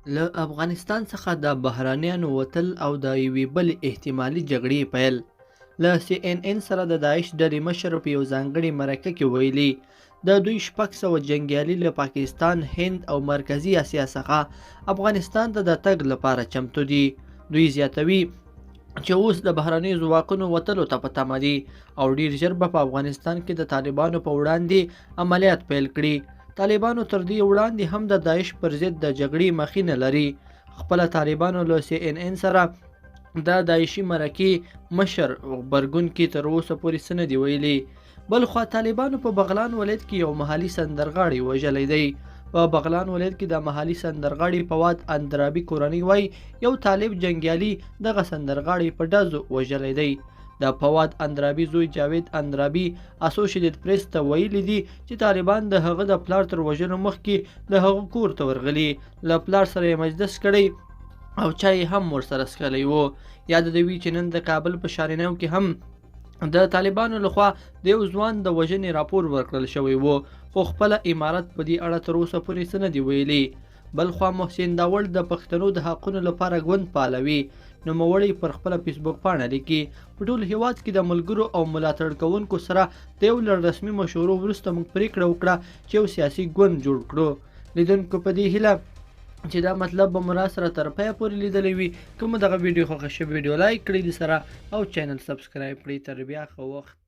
له افغانستان څخه د بهرانیانو وتل او د یوې بلې احتمالي جګړې پیل. له CNN سره د داعش ډلې مشر په یو ځانګړي مرکه کې ویلي د دوی 600 جنګیالي له پاکستان، هند او مرکزي اسیا څخه افغانستان ته د تګ لپاره چمتو دي. دوی زیاتوي چې اوس د بهرنیو ځواکونو وتلو ته په تمه دي او ډیر ژر به په افغانستان کې د طالبانو په وړاندې عملیات پیل کړي. طالبانو تر دې وړاندې هم د داعش پر ضد د جګړې مخینه لري. خپله طالبانو له CNN سره د داعشي مرکې مشر غبرګون کې تر اوسه پورې څه نه دي ویلي. بلخوا طالبانو په بغلان ولایت کې یو محلي سندرغاړی وژلی دی. په بغلان ولایت کې د محلي سندرغاړي فواد اندرابي کورنۍ وایي یو طالب جنګیالي دغه سندرغاړي په ډزو وژلی دی. د فواد اندرابي زوی جاوید اندرابي اسوسییټډ پریس ته ویلي دي چې طالبان د هغه د پلار تر وژنو مخکې د هغه کور ته ورغلي، له پلار سره یې مجلس کړی او چای هم ورسره څښلی و. یادوي چې نن د کابل په شارنیو کې هم د طالبانو لخوا د یو ځوان د وژنې راپور ورکړل شوی و، خو خپله امارت په دې اړه تر اوسه پورې څه نه دي ویلي. بلخوا محسن داوړ د پښتنو د حقونو لپاره ګوند پالوي. نوموړی پر خپله فیسبوک پاڼه لیکي په ټول هیواد کې د ملګرو او ملاتړ کوونکو سره د یو لړ رسمي مشورو وروسته موږ پریکړه وکړه چې یو سیاسي ګوند جوړ کړو. لیدونکو په دې هیله چې دا مطلب به مو را سره تر پایه پورې لیدلی وي. که مو دغه ویډیو خوښه شوې ویډیو لایک کړئ د سره او چینل سبسکرایب کړئ. تر بیا ښه وخت.